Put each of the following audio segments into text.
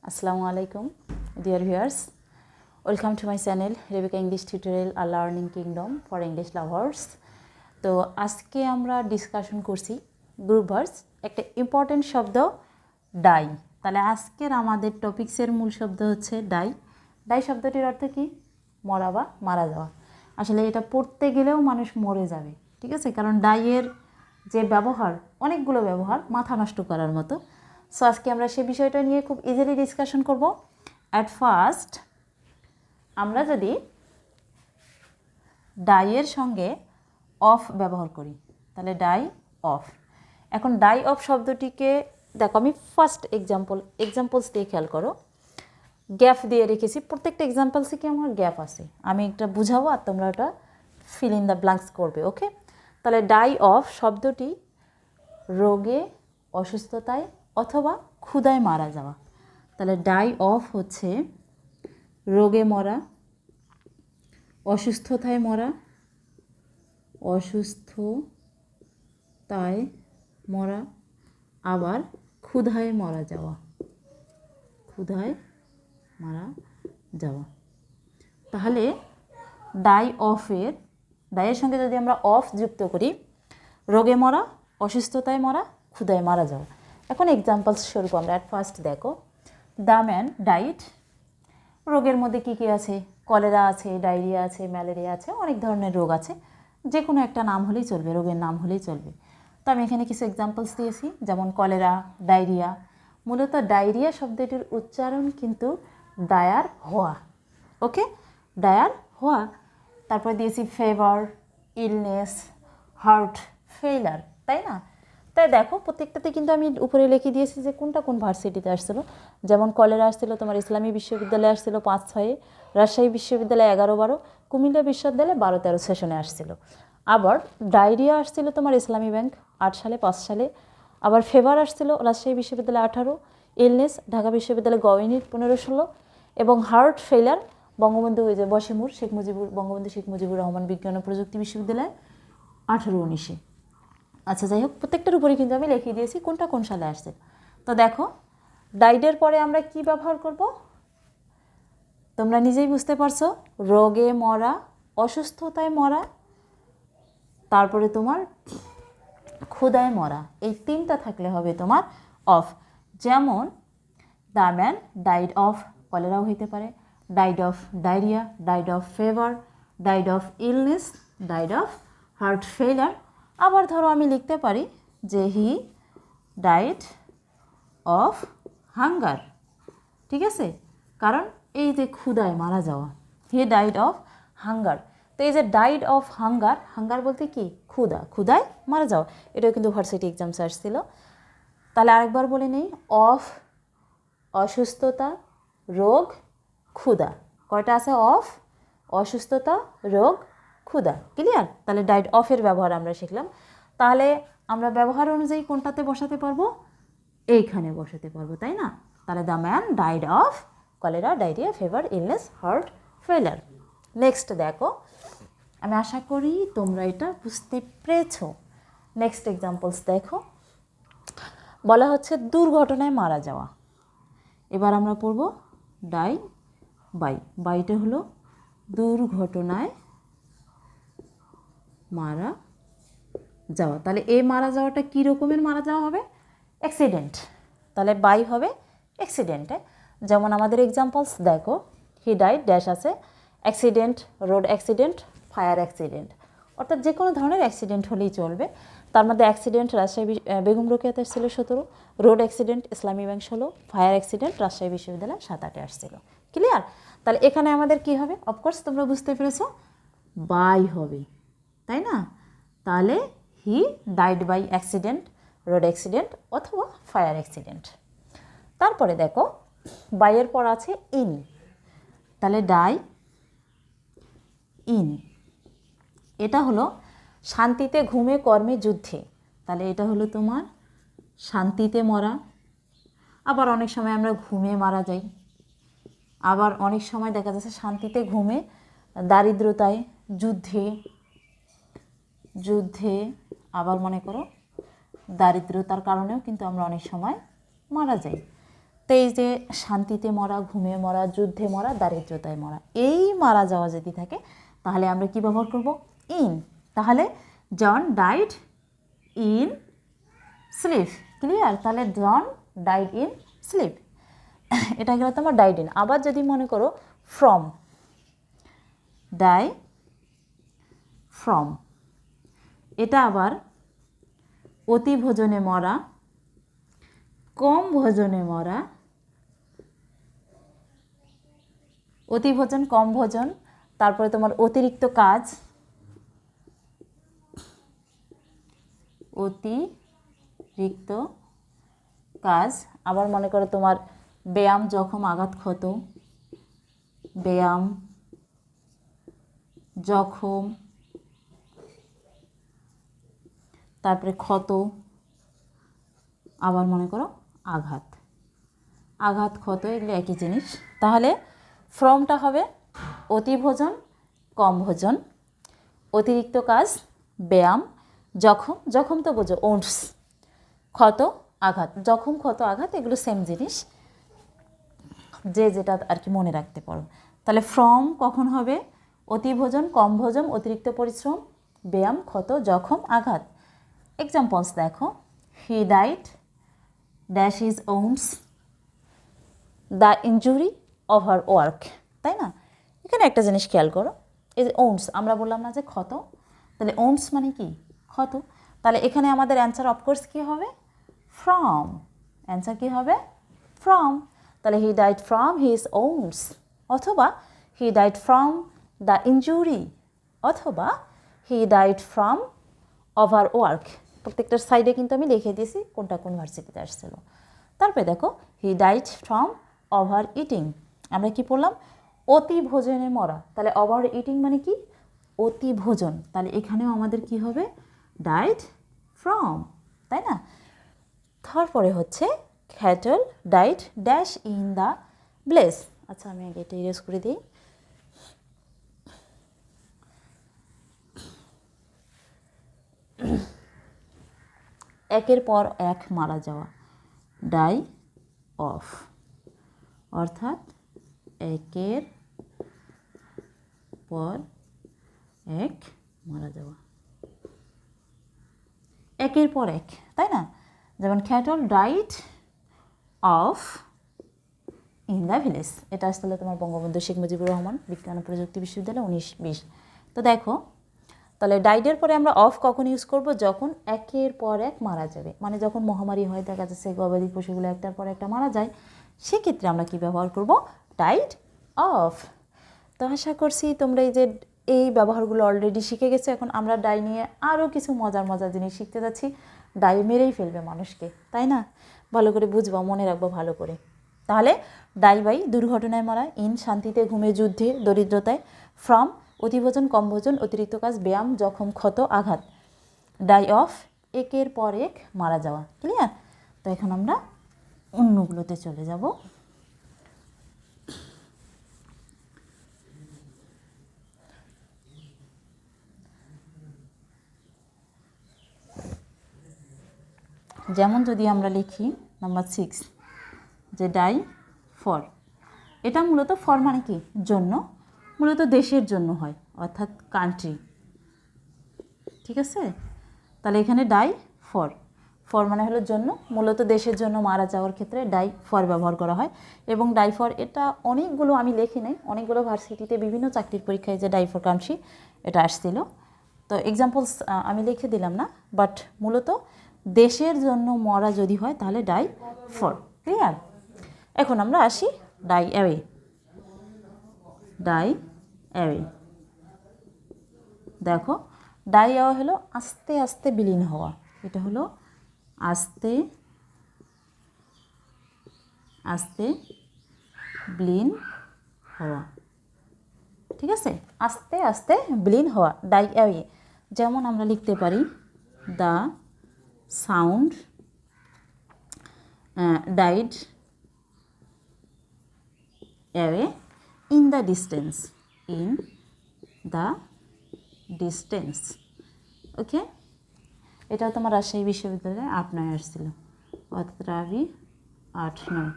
Assalamu alaikum, dear viewers. Welcome to my channel Rebeka English Tutorial A Learning Kingdom for English Lovers. তো আজকে আমরা discussion করছি group verbs একটা important শব্দ die. তাহলে আজকের আমাদের টপিকসের মূল শব্দ হচ্ছে ডাই। ডাই শব্দটির অর্থ কি? মরা বা মারা যাওয়া। আসলে এটা পড়তে গেলেও মানুষ মরে যাবে, ঠিক আছে? কারণ ডাইয়ের যে ব্যবহার, অনেকগুলো ব্যবহার মাথা নষ্ট করার মতো। সো আজকে আমরা সে বিষয়টা নিয়ে খুব ইজিলি ডিসকাশন করব। অ্যাট ফার্স্ট আমরা যদি ডাইয়ের সঙ্গে অফ ব্যবহার করি তাহলে ডাই অফ। এখন ডাই অফ শব্দটিকে দেখো, আমি ফার্স্ট এক্সাম্পলস দিয়ে খেয়াল করো। গ্যাপ দিয়ে রেখেছি, প্রত্যেকটা এক্সাম্পলসে কি আমার গ্যাপ আছে, আমি একটা বুঝাবো আর তোমরা ওটা ফিল ইন দ্য ব্ল্যাঙ্কস করবে। ওকে, তাহলে ডাই অফ শব্দটি রোগে, অসুস্থতায় অথবা ক্ষুধায় মারা যাওয়া। তাহলে ডাই অফ হচ্ছে রোগে মরা, অসুস্থতায় মরা, অসুস্থতায় মরা, আবার ক্ষুধায় মারা যাওয়া, ক্ষুধায় মারা যাওয়া। তাহলে ডাইয়ের সঙ্গে যদি আমরা অফ যুক্ত করি, রোগে মরা, অসুস্থতায় মরা, ক্ষুধায় মারা যাওয়া। এখন এক্সাম্পলস স্বরূপ আমরা অ্যাট ফার্স্ট দেখো, দ্য ম্যান ডাইড। রোগের মধ্যে কী কী আছে? কলেরা আছে, ডায়রিয়া আছে, ম্যালেরিয়া আছে, অনেক ধরনের রোগ আছে। যে কোনো একটা নাম হলেই চলবে, রোগের নাম হলেই চলবে। তো আমি এখানে কিছু এক্সাম্পলস দিয়েছি, যেমন কলেরা, ডায়রিয়া। মূলত ডায়রিয়া শব্দটির উচ্চারণ কিন্তু ডায়ার হওয়া। ওকে, ডায়ার হওয়া। তারপর দিয়েছি ফেভার, ইলনেস, হার্ট ফেইলার, তাই না? তাই দেখো প্রত্যেকটাতে কিন্তু আমি উপরে লিখে দিয়েছি যে কোনটা কোন ভার্সিটিতে আসছিলো। যেমন কলেরা আসছিলো তোমার ইসলামী বিশ্ববিদ্যালয়ে আসছিলো 5-6, রাজশাহী বিশ্ববিদ্যালয়ে 11-12, কুমিল্লা বিশ্ববিদ্যালয়ে 12-13 সেশনে আসছিলো। আবার ডায়রিয়া আসছিলো তোমার ইসলামী ব্যাংক 8 সালে, 5 সালে। আবার ফেভার আসছিলো রাজশাহী বিশ্ববিদ্যালয়ে 18, ইলনেস ঢাকা বিশ্ববিদ্যালয়ে গ ইউনিট 15-16, এবং হার্ট ফেইলার বঙ্গবন্ধু বঙ্গবন্ধু শেখ মুজিবুর রহমান বিজ্ঞান ও প্রযুক্তি বিশ্ববিদ্যালয়ে 18-19। আচ্ছা, যাই হোক, প্রত্যেকটার উপরে কিন্তু আমি লিখিয়ে দিয়েছি কোনটা কোন সালে আসছে। তো দেখো, ডাইডের পরে আমরা কি ব্যবহার করব তোমরা নিজেই বুঝতে পারছো। রোগে মরা, অসুস্থতায় মরা, তারপরে তোমার ক্ষুধায় মরা, এই তিনটা থাকলে হবে তোমার অফ। যেমন দ্য ম্যান ডাইড অফ কলেরাও হইতে পারে, died of diarrhoea, died of fever, died of illness, died of heart failure. আবার ধরো আমি লিখতে পারি যে হি ডাইড অফ হাঙ্গার, ঠিক আছে? কারণ এই যে ক্ষুধায় মারা যাওয়া, হি ডাইড অফ হাঙ্গার। তো এই যে ডাইড অফ হাঙ্গার, হাঙ্গার বলতে কি? ক্ষুধা, ক্ষুধায় মারা যাওয়া। এটাও কিন্তু ভার্সিটি এক্সামসে আসছিল। তাহলে আরেকবার বলে নেই, অফ অসুস্থতা, রোগ, ক্ষুধা। কয়টা আছে? অফ, অসুস্থতা, রোগ, ক্ষুধা। ক্লিয়ার? তাহলে ডাইড অফের ব্যবহার আমরা শিখলাম। তাহলে আমরা ব্যবহার অনুযায়ী কোনটাতে বসাতে পারবো? এইখানে বসাতে পারবো, তাই না? তাহলে the man died of cholera, diarrhoea, fever, illness, heart failure. Next দেখো, আমি আশা করি তোমরা এটা বুঝতে পেরেছো। নেক্সট এক্সাম্পলস দেখো, বলা হচ্ছে দুর্ঘটনায় মারা যাওয়া। এবার আমরা পড়ব ডাই বাই। বাইটা হলো দুর্ঘটনায় মারা যাওয়া। তাহলে এই মারা যাওয়াটা কী রকমের মারা যাওয়া হবে? অ্যাক্সিডেন্ট। তাহলে বাই হবে অ্যাক্সিডেন্টে। যেমন আমাদের এক্সাম্পলস দেখো, হি ডাইড ড্যাশ আছে, accident, road accident, fire accident. অর্থাৎ যে কোনো ধরনের অ্যাক্সিডেন্ট হলেই চলবে। তার মধ্যে অ্যাক্সিডেন্ট রাজশাহী বেগম রোকেয়াতে আসছিল 17, রোড অ্যাক্সিডেন্ট ইসলামী ব্যাংক 16, ফায়ার অ্যাক্সিডেন্ট রাজশাহী বিশ্ববিদ্যালয় 7-8 আসছিল। ক্লিয়ার? তাহলে এখানে আমাদের কি হবে? অফকোর্স তোমরা বুঝতে পেরেছো, বাই হবে, তাই না? তাহলে he died by accident, road accident অথবা ফায়ার অ্যাক্সিডেন্ট। তারপরে দেখো, বাইয়ের পর আছে ইন। তাহলে ডাই ইন, এটা হলো শান্তিতে, ঘুমে, কর্মে, যুদ্ধে। তাহলে এটা হলো তোমার শান্তিতে মরা। আবার অনেক সময় আমরা ঘুমে মারা যাই, আবার অনেক সময় দেখা যাচ্ছে শান্তিতে, ঘুমে, দারিদ্রতায়, যুদ্ধে, আবার মনে করো দারিদ্রতার কারণেও কিন্তু আমরা অনেক সময় মারা যাই। তো এই যে শান্তিতে মরা, ঘুমে মরা, যুদ্ধে মরা, দারিদ্রতায় মরা, এই মারা যাওয়া যদি থাকে তাহলে আমরা কি ব্যবহার করব? ইন। তাহলে জন ডাইড ইন স্লিপ। ক্লিয়ার? তাহলে জন ডাইড ইন স্লিপ, এটা গেল তোমার ডাইড ইন। আবার যদি মনে করো ফ্রম, ডাই ফ্রম, এটা আবার অতি ভোজনে মরা, কম ভোজনে মরা, অতি ভোজন, কম ভোজন, তারপরে তোমার অতিরিক্ত কাজ, অতিরিক্ত কাজ। আবার মনে করো তোমার ব্যায়াম, জখম, আঘাত, ক্ষত, ব্যায়াম, জখম, তারপরে ক্ষত, আবার মনে করো আঘাত, আঘাত, ক্ষত, এগুলো একই জিনিস। তাহলে ফ্রমটা হবে অতি ভোজন, কম ভোজন, অতিরিক্ত কাজ, ব্যায়াম, জখম, জখম তো বোঝো ওন্ডস, ক্ষত, আঘাত। জখম, ক্ষত, আঘাত এগুলো সেম জিনিস, যে যেটা আর কি মনে রাখতে পারো। তাহলে ফ্রম কখন হবে? অতি ভোজন, কম ভোজন, অতিরিক্ত পরিশ্রম, ব্যায়াম, ক্ষত, জখম, আঘাত। এক্সাম্পলস দেখো, he died dash his once the injury of her work, তাই না? এখানে একটা জিনিস খেয়াল করো, এই যে ওন্স, আমরা বললাম না যে ক্ষত, তাহলে ওন্স মানে কি? ক্ষত। তাহলে এখানে আমাদের অ্যান্সার অফকোর্স কী হবে? ফ্রম। অ্যান্সার কী হবে? ফ্রম। তাহলে he died from his wounds, অথবা he died from the injury, অথবা he died from overwork. প্রত্যেকটার সাইডে কিন্তু আমি লিখে দিয়েছি কোনটা কোন ভার্সিটিতে আসছিল। তারপরে দেখো, হি ডাইড ফ্রম ওভার ইটিং। আমরা কি পড়লাম? অতি ভোজনে মরা। তাহলে ওভার ইটিং মানে কি? অতি ভোজন। তাহলে এখানেও আমাদের কি হবে? ডাইড ফ্রম, তাই না? তারপরে হচ্ছে cattle died dash in the bless. আচ্ছা, আমি আগে এটা ইরেজ করে দিই। একের পর এক মারা যাওয়া, ডাই অফ, অর্থাৎ একের পর এক মারা যাওয়া, একের পর এক, তাই না? যেমন cattle died of in the village. এটা আসলে তোমার বঙ্গবন্ধু শেখ মুজিবুর রহমান বিজ্ঞান ও প্রযুক্তি বিশ্ববিদ্যালয় 1920। তো দেখো, তাহলে ডাইডের পরে আমরা অফ কখন ইউজ করব? যখন একের পর এক মারা যাবে, মানে যখন মহামারী হয়, দেখা যাচ্ছে গবাদি পশুগুলো একটার পর একটা মারা যায়, সেক্ষেত্রে আমরা কি ব্যবহার করব? Died of. তো আশা করছি তোমরা এই ব্যবহারগুলো অলরেডি শিখে গেছো। এখন আমরা ডাই নিয়ে আরও কিছু মজার মজার জিনিস শিখতে যাচ্ছি। ডাই মেরেই ফেলবে মানুষকে, তাই না? ভালো করে বুঝবো, মনে রাখবো ভালো করে। তাহলে ডাই বাই দুর্ঘটনায় মারা, ইন শান্তিতে, ঘুমে, যুদ্ধে, দরিদ্রতায়, ফ্রম অতিভোজন, কম ভোজন, অতিরিক্ত কাজ, ব্যায়াম, জখম, ক্ষত, আঘাত, ডাই অফ একের পর এক মারা যাওয়া। ক্লিয়ার? তো এখন আমরা অন্যগুলোতে চলে যাব। যেমন যদি আমরা লিখি নাম্বার 6, যে ডাই ফর, এটা মূলত ফর মানে কি? জন্য, মূলত দেশের জন্য হয়, অর্থাৎ কান্ট্রি। ঠিক আছে? তাহলে এখানে ডাই ফর, ফর মানে হলো জন্য, মূলত দেশের জন্য মারা যাওয়ার ক্ষেত্রে ডাই ফর ব্যবহার করা হয়। এবং ডাই ফর এটা অনেকগুলো, আমি লিখি নাই, অনেকগুলো ভার্সিটিতে বিভিন্ন চাকরির পরীক্ষায় যে ডাই ফর কান্ট্রি এটা আসছিল। তো এক্সাম্পলস আমি লিখে দিলাম না, বাট মূলত দেশের জন্য মরা যদি হয় তাহলে ডাই ফর। ক্লিয়ার? এখন আমরা আসি ডাই অ্যাওয়ে। ডাই অ্যাওয়ে, দেখো ডাই অ্যাওয়ে হলো আস্তে আস্তে বিলীন হওয়া। এটা হলো আস্তে আস্তে বিলীন হওয়া। ঠিক আছে? আস্তে আস্তে বিলীন হওয়া, ডাই অ্যাওয়ে। যেমন আমরা লিখতে পারি the sound died away in the distance, in the distance. Okay, এটাও তোমার রাজশাহী বিশ্ববিদ্যালয়ে 8-9 আসছিল, অর্থাৎ রাবি 8-9।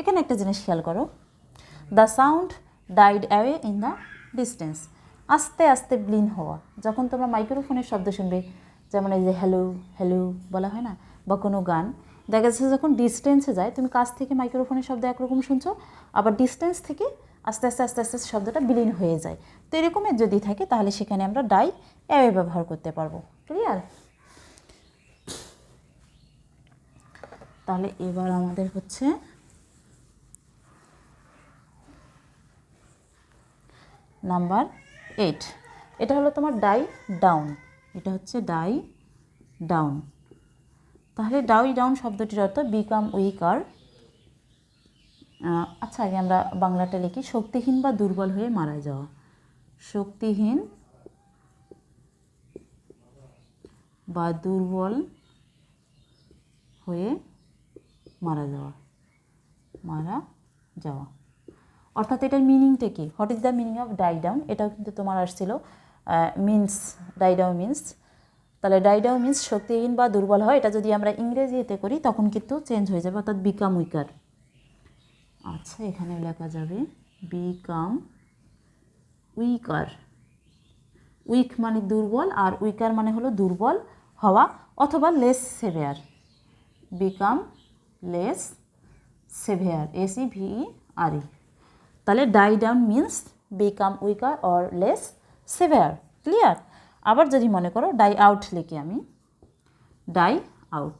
এখানে একটা জিনিস খেয়াল করো, the sound died away in the distance, আস্তে আস্তে ব্লিন হওয়া। যখন তোমরা মাইক্রোফোনের শব্দ শুনবে, যেমন এই যে হ্যালো হ্যালো বলা হয় না, বা কোনো গান, দেখা যাচ্ছে যখন ডিস্টেন্সে যায়, তুমি কাছ থেকে মাইক্রোফোনের শব্দ একরকম শুনছো, আবার ডিস্টেন্স থেকে আস্তে আস্তে আস্তে আস্তে শব্দটা বিলীন হয়ে যায়। তো এরকমের যদি থাকে তাহলে সেখানে আমরা ডাই অ্যাওয়ে ব্যবহার করতে পারবো। ক্লিয়ার? তাহলে এবার আমাদের হচ্ছে নাম্বার 8, এটা হলো তোমার ডাই ডাউন, এটা হচ্ছে ডাই ডাউন। তাহলে ডাই ডাউন শব্দটির অর্থ বিকাম উইকার। আচ্ছা, আগে আমরা বাংলাটা লিখি, শক্তিহীন বা দুর্বল হয়ে মারা যাওয়া। শক্তিহীন বা দুর্বল হয়ে মারা যাওয়া, মারা যাওয়া। অর্থাৎ এটার মিনিংটা কি? What is the meaning of die down? এটাও কিন্তু তোমার আসছিল মিন্স, ডাই ডাউন মিন্স। তাহলে ডাই ডাউন মিন্স শক্তিহীন বা দুর্বল হয়। এটা যদি আমরা ইংরেজিতে করি তখন কিন্তু চেঞ্জ হয়ে যাবে, অর্থাৎ বিকাম উইকার। আচ্ছা, এখানে লেখা যাবে বিকাম উইকার। উইক মানে দুর্বল, আর উইকার মানে হলো দুর্বল হওয়া, অথবা less severe. Become less severe, SEVERE। তাহলে die down means become weaker or less severe. Clear? আবার যদি মনে করো ডাই আউট লিখি আমি, ডাই আউট।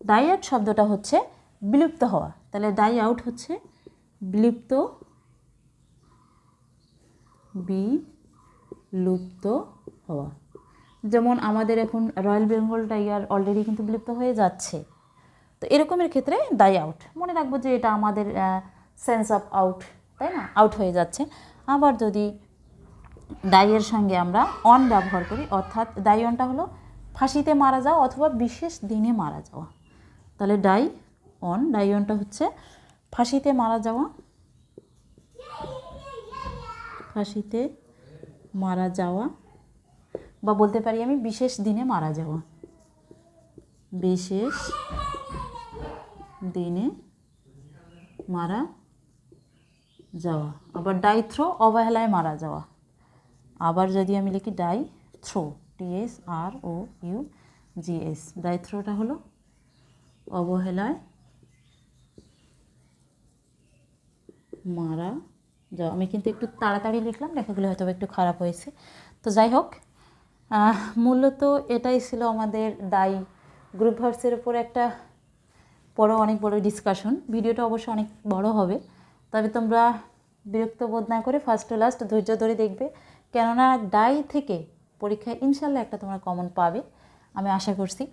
ডাই আউট শব্দটা হচ্ছে বিলুপ্ত হওয়া। তাহলে ডাই আউট হচ্ছে বিলুপ্ত, বিলুপ্ত হওয়া। যেমন আমাদের এখন রয়্যাল বেঙ্গল টাইগার অলরেডি কিন্তু বিলুপ্ত হয়ে যাচ্ছে। তো এরকমের ক্ষেত্রে ডাই আউট মনে রাখবো যে এটা আমাদের সেন্স অফ আউট, তাই না? আউট হয়ে যাচ্ছে। আবার যদি ডাইয়ের সঙ্গে আমরা অন ব্যবহার করি, অর্থাৎ ডাই অনটা হলো ফাঁসিতে মারা যাওয়া অথবা বিশেষ দিনে মারা যাওয়া। তাহলে ডাই অন, ডাই অনটা হচ্ছে ফাঁসিতে মারা যাওয়া, ফাঁসিতে মারা যাওয়া, বা বলতে পারি আমি বিশেষ দিনে মারা যাওয়া, বিশেষ দিনে মারা যাওয়া। আবার ডাই থ্রো, অবহেলায় মারা যাওয়া। আবার যদি আমি লিখি ডাই থ্রো, THROUGS, ডাই থ্রোটা হলো অবহেলায় মারা যাওয়া। আমি কিন্তু একটু তাড়াতাড়ি লিখলাম, লেখাগুলো হয়তো একটু খারাপ হয়েছে। তো যাই হোক, মূলত এটাই ছিল আমাদের ডাই গ্রুপ ভার্বসের উপর একটা অনেক বড় ডিসকাশন। ভিডিওটা অবশ্য অনেক বড় হবে, তবে তোমরা বিরক্ত বোধ না করে ফার্স্ট টু লাস্ট ধৈর্য ধরে দেখবে, কেননা ডাই থেকে পরীক্ষায় ইনশাল্লাহ একটা তোমরা কমন পাবে, আমি আশা করছি।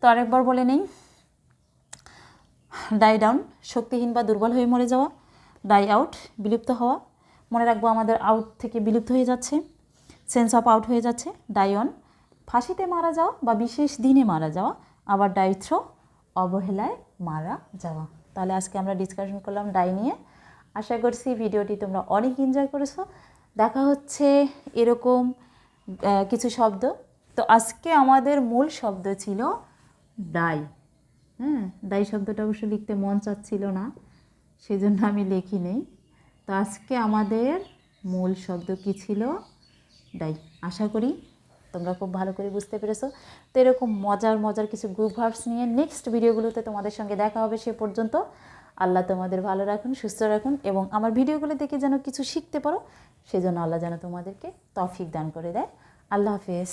তো আরেকবার বলে নেই, ডাই ডাউন শক্তিহীন বা দুর্বল হয়ে মরে যাওয়া, ডাই আউট বিলুপ্ত হওয়া, মনে রাখবো আমাদের আউট থেকে বিলুপ্ত হয়ে যাচ্ছে, সেন্স অফ আউট হয়ে যাচ্ছে। ডাই অন ফাঁসিতে মারা যাওয়া বা বিশেষ দিনে মারা যাওয়া। আবার ডাই থ্রো অবহেলায় মারা যাওয়া। তাহলে আজকে আমরা ডিসকাশন করলাম ডাই নিয়ে। আশা করছি ভিডিওটি তোমরা অনেক এনজয় করেছো। দেখা হচ্ছে এরকম কিছু শব্দ। তো আজকে আমাদের মূল শব্দ ছিল ডাই। ডাই শব্দটা অবশ্য লিখতে মন চাচ্ছিল না, সেজন্য আমি লিখি নেই। তো আজকে আমাদের মূল শব্দ কী ছিল? ডাই। আশা করি তোমরা খুব ভালো করে বুঝতে পেরেছো। তো এরকম মজার মজার কিছু গ্রুপ ভার্বস নিয়ে নেক্সট ভিডিওগুলোতে তোমাদের সঙ্গে দেখা হবে। সে পর্যন্ত আল্লাহ তোমাদের ভালো রাখুন, সুস্থ রাখুন, এবং আমার ভিডিওগুলো দেখে যেন কিছু শিখতে পারো, সেজন্য আল্লাহ যেন তোমাদেরকে তৌফিক দান করে দেয়। আল্লাহ হাফেজ।